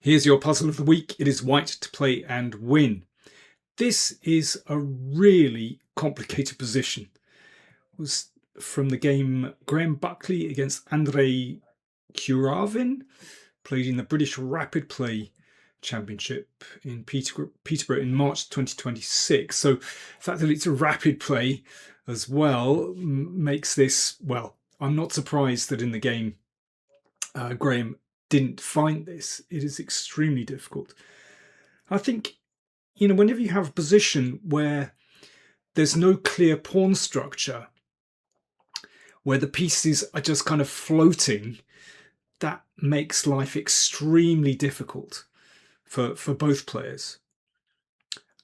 Here's your puzzle of the week. It is white to play and win. This is a really complicated position. It was from the game Buckley against Andrei Ciuravin, played in the British Rapid Play Championship in Peterborough in March 2026. So the fact that it's a rapid play as well makes this, well, I'm not surprised that in the game Graham didn't find this. It is extremely difficult. I think, whenever you have a position where there's no clear pawn structure, where the pieces are just kind of floating, that makes life extremely difficult for both players.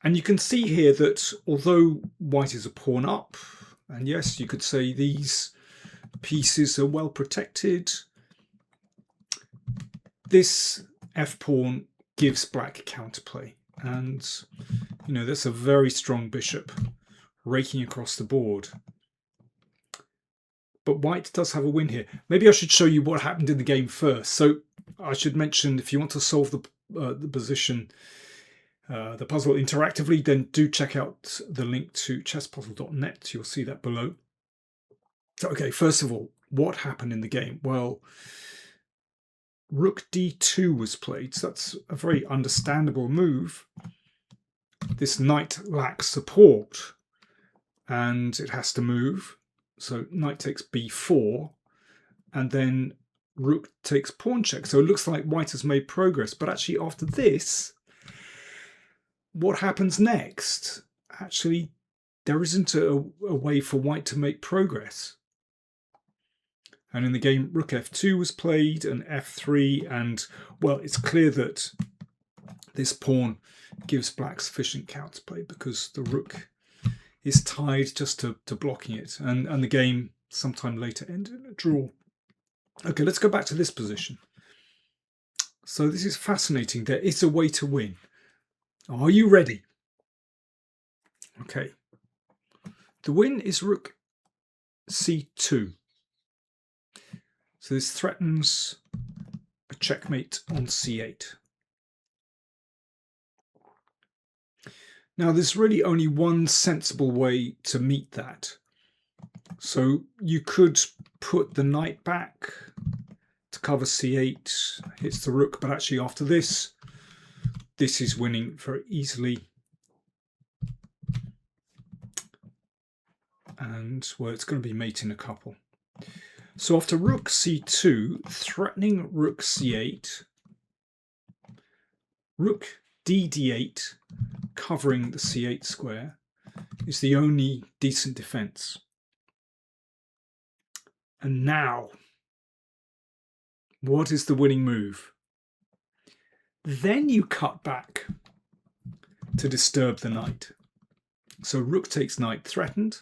And you can see here that although white is a pawn up, and yes, you could say these pieces are well protected, this f-pawn gives black counterplay. And, that's a very strong bishop raking across the board. But white does have a win here. Maybe I should show you what happened in the game first. So I should mention, if you want to solve the position, the puzzle interactively, then do check out the link to chesspuzzle.net. You'll see that below. So, okay, first of all, what happened in the game? Well, Rook d2 was played. So that's a very understandable move. This knight lacks support and it has to move. So knight takes b4 and then rook takes pawn check. So it looks like white has made progress. But actually after this, what happens next? Actually, there isn't a way for white to make progress. And in the game, rook f2 was played and f3. And, well, it's clear that this pawn gives black sufficient counterplay because the rook is tied just to blocking it. And the game sometime later ended in a draw. Okay, let's go back to this position. So this is fascinating. There is a way to win. Are you ready? Okay. The win is rook c2. So this threatens a checkmate on c8. Now there's really only one sensible way to meet that. So you could put the knight back to cover c8, hits the rook, but actually after this is winning very easily. And, well, it's going to be mating a couple. So after rook c2, threatening rook c8, rook d8, covering the c8 square, is the only decent defense. And now, what is the winning move? Then you cut back to disturb the knight. So rook takes knight threatened.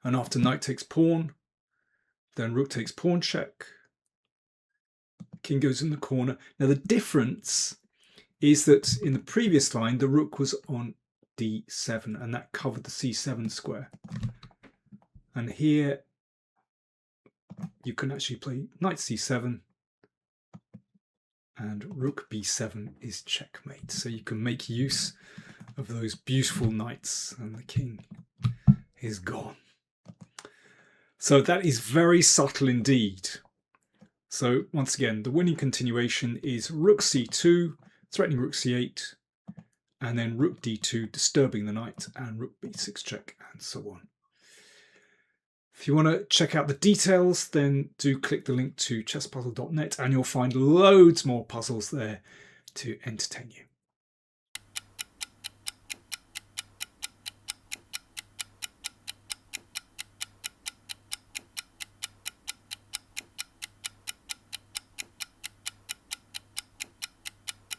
And after knight takes pawn, then rook takes pawn check. King goes in the corner. Now the difference is that in the previous line, the rook was on d7 and that covered the c7 square. And here you can actually play knight c7 and rook b7 is checkmate. So you can make use of those beautiful knights and the king is gone. So that is very subtle indeed. So once again, the winning continuation is rook c2, threatening rook c8, and then rook d2, disturbing the knight, and rook b6 check, and so on. If you want to check out the details, then do click the link to chesspuzzle.net and you'll find loads more puzzles there to entertain you.